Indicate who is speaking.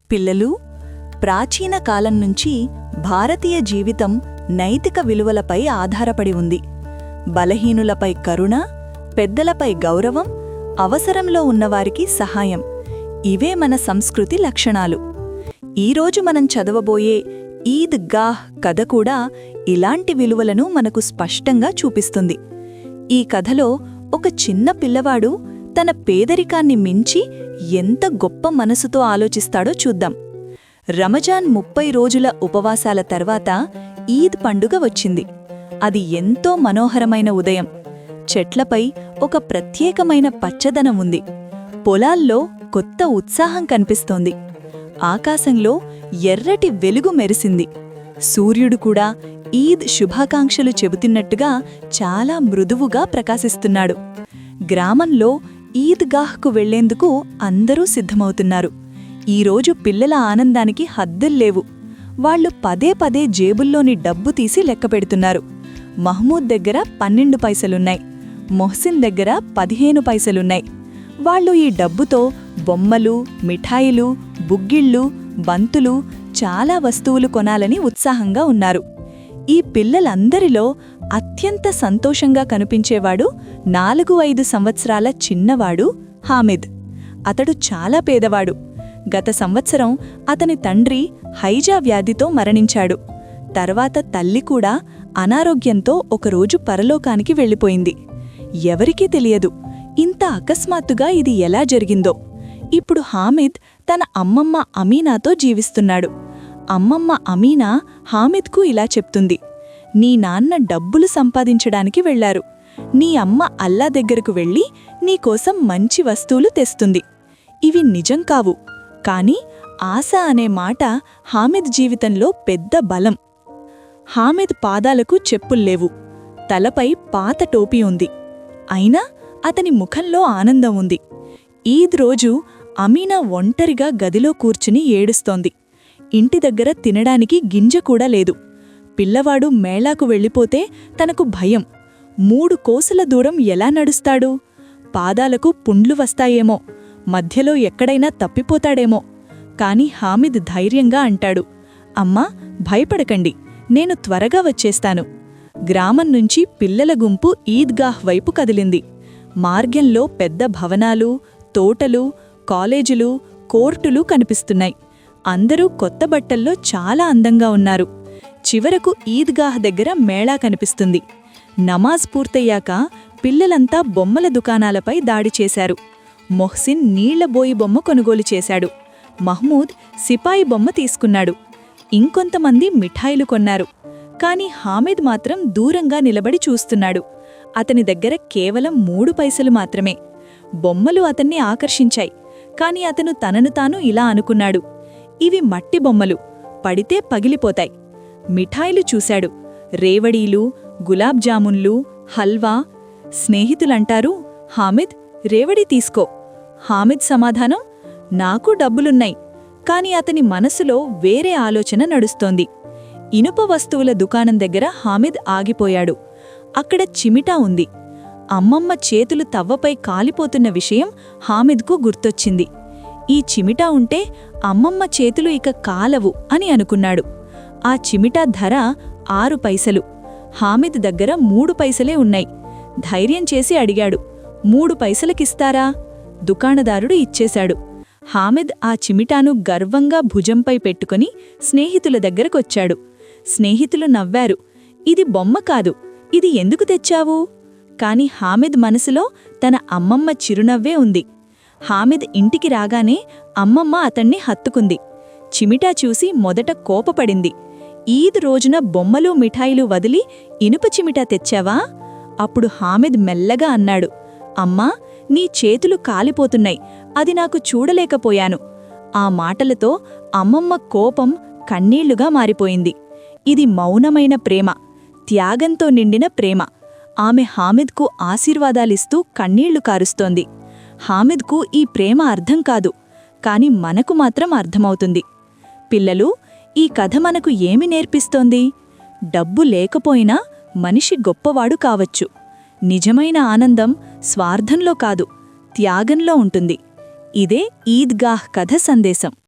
Speaker 1: పిల్లలు, ప్రాచీన కాలం నుంచి భారతీయ జీవితం నైతిక విలువలపై ఆధారపడి ఉంది. బలహీనులపై కరుణ, పెద్దలపై గౌరవం, అవసరంలో ఉన్నవారికి సహాయం ఇవే మన సంస్కృతి లక్షణాలు. ఈరోజు మనం చదవబోయే ఈద్ గాహ్ కథ కూడా ఇలాంటి విలువలను మనకు స్పష్టంగా చూపిస్తుంది. ఈ కథలో ఒక చిన్న పిల్లవాడు తన పేదరికాన్ని మించి ఎంత గొప్ప మనసుతో ఆలోచిస్తాడో చూద్దాం. రమజాన్ 30 రోజుల ఉపవాసాల తర్వాత ఈద్ పండుగ వచ్చింది. అది ఎంతో మనోహరమైన ఉదయం. చెట్లపై ఒక ప్రత్యేకమైన పచ్చదనం ఉంది. పొలాల్లో కొత్త ఉత్సాహం కనిపిస్తోంది. ఆకాశంలో ఎర్రటి వెలుగు మెరిసింది. సూర్యుడు కూడా ఈద్ శుభాకాంక్షలు చెబుతున్నట్టుగా చాలా మృదువుగా ప్రకాశిస్తున్నాడు. గ్రామంలో ఈద్గాహ్కు వెళ్లేందుకు అందరూ సిద్ధమవుతున్నారు. ఈరోజు పిల్లల ఆనందానికి హద్దుల్లేవు. వాళ్లు పదే పదే జేబుల్లోని డబ్బు తీసి లెక్కపెడుతున్నారు. మహ్మూద్ దగ్గర 12 పైసలున్నాయి, మొహ్సిన్ దగ్గర 15 పైసలున్నాయి. వాళ్లు ఈ డబ్బుతో బొమ్మలు, మిఠాయిలు, బుగ్గిళ్ళు, బంతులు, చాలా వస్తువులు కొనాలని ఉత్సాహంగా ఉన్నారు. ఈ పిల్లలందరిలో అత్యంత సంతోషంగా కనిపించేవాడు 4-5 సంవత్సరాల చిన్నవాడు హామిద్. అతడు చాలా పేదవాడు. గత సంవత్సరం అతని తండ్రి హైజా వ్యాధితో మరణించాడు. తర్వాత తల్లి కూడా అనారోగ్యంతో ఒకరోజు పరలోకానికి వెళ్ళిపోయింది. ఎవరికీ తెలియదు ఇంత అకస్మాత్తుగా ఇది ఎలా జరిగిందో. ఇప్పుడు హామిద్ తన అమ్మమ్మ అమీనాతో జీవిస్తున్నాడు. అమ్మమ్మ అమీనా హామిద్కు ఇలా చెప్తుంది: నీ నాన్న డబ్బులు సంపాదించడానికి వెళ్లారు. నీ అమ్మ అల్లా దగ్గరకు వెళ్ళి నీకోసం మంచి వస్తువులు తెస్తుంది. ఇవి నిజం కావు, కాని ఆశ అనే మాట హామిద్ జీవితంలో పెద్ద బలం. హామిద్ పాదాలకు చెప్పుల్లేవు, తలపై పాత టోపీ ఉంది. అయినా అతని ముఖంలో ఆనందం ఉంది. ఈద్ రోజు అమీనా ఒంటరిగా గదిలో కూర్చుని ఏడుస్తోంది. ఇంటి దగ్గర తినడానికి గింజ కూడా లేదు. పిల్లవాడు మేళాకు వెళ్ళిపోతే తనకు భయం. 3 కోసుల దూరం ఎలా నడుస్తాడు? పాదాలకు పుండ్లు వస్తాయేమో, మధ్యలో ఎక్కడైనా తప్పిపోతాడేమో. కాని హామిద్ ధైర్యంగా అంటాడు: అమ్మా, భయపడకండి, నేను త్వరగా వచ్చేస్తాను. గ్రామం నుంచి పిల్లల గుంపు ఈద్గాహ్ వైపు కదిలింది. మార్గంలో పెద్ద భవనాలు, తోటలు, కాలేజీలు, కోర్టులు కనిపిస్తున్నాయి. అందరూ కొత్త బట్టల్లో చాలా అందంగా ఉన్నారు. చివరకు ఈద్గాహ్ దగ్గర మేళా కనిపిస్తుంది. నమాజ్ పూర్తయ్యాక పిల్లలంతా బొమ్మల దుకాణాలపై దాడి చేశారు. మొహ్సిన్ నీళ్లబోయి బొమ్మ కొనుగోలు చేశాడు. మహ్మూద్ సిపాయి బొమ్మ తీసుకున్నాడు. ఇంకొంతమంది మిఠాయిలు కొన్నారు. కాని హామిద్ మాత్రం దూరంగా నిలబడి చూస్తున్నాడు. అతని దగ్గర కేవలం 3 పైసలు మాత్రమే. బొమ్మలు అతన్ని ఆకర్షించాయి. కాని అతను తనను తాను ఇలా అనుకున్నాడు: ఇవి మట్టి బొమ్మలు, పడితే పగిలిపోతాయి. మిఠాయిలు చూశాడు. రేవడీలు, గులాబ్ జామున్లు, హల్వా. స్నేహితులంటారు: హామిద్, రేవడి తీసుకో. హామిద్ సమాధానం: నాకు డబ్బులున్నాయి. కాని అతని మనసులో వేరే ఆలోచన నడుస్తోంది. ఇనుప వస్తువుల దుకాణం దగ్గర హామిద్ ఆగిపోయాడు. అక్కడ చిమిటా ఉంది. అమ్మమ్మ చేతులు తవ్వపై కాలిపోతున్న విషయం హామిద్కు గుర్తొచ్చింది. ఈ చిమిటా ఉంటే అమ్మమ్మ చేతులు ఇక కాలవు అని అనుకున్నాడు. ఆ చిమిటా ధర 6 పైసలు. హామిద్ దగ్గర 3 పైసలే ఉన్నాయి. ధైర్యం చేసి అడిగాడు: 3 పైసలకిస్తారా? దుకాణదారుడు ఇచ్చేశాడు. హామిద్ ఆ చిమిటాను గర్వంగా భుజంపై పెట్టుకుని స్నేహితుల దగ్గరకొచ్చాడు. స్నేహితులు నవ్వారు: ఇది బొమ్మ కాదు, ఇది ఎందుకు తెచ్చావు? కాని హామిద్ మనసులో తన అమ్మమ్మ చిరునవ్వే ఉంది. హామిద్ ఇంటికి రాగానే అమ్మమ్మ అతన్ని హత్తుకుంది. చిమిటా చూసి మొదట కోపపడింది. ఈద్ రోజున బొమ్మలు మిఠాయిలు వదిలి ఇనుప చిమిటా తెచ్చావా? అప్పుడు హామిద్ మెల్లగా అన్నాడు: అమ్మా, నీ చేతులు కాలిపోతున్నాయి, అది నాకు చూడలేకపోయాను. ఆ మాటలతో అమ్మమ్మ కోపం కన్నీళ్లుగా మారిపోయింది. ఇది మౌనమైన ప్రేమ, త్యాగంతో నిండిన ప్రేమ. ఆమె హామిద్కు ఆశీర్వాదాలిస్తూ కన్నీళ్లు కారుస్తోంది. హామిద్కు ఈ ప్రేమ అర్థం కాదు, కాని మనకు మాత్రం అర్థమవుతుంది. పిల్లలు, ఈ కథ మనకు ఏమి నేర్పిస్తోంది? డబ్బు లేకపోయినా మనిషి గొప్పవాడు కావచ్చు. నిజమైన ఆనందం స్వార్థంలో కాదు, త్యాగంలో ఉంటుంది. ఇదే ఈద్గాహ్ కథ సందేశం.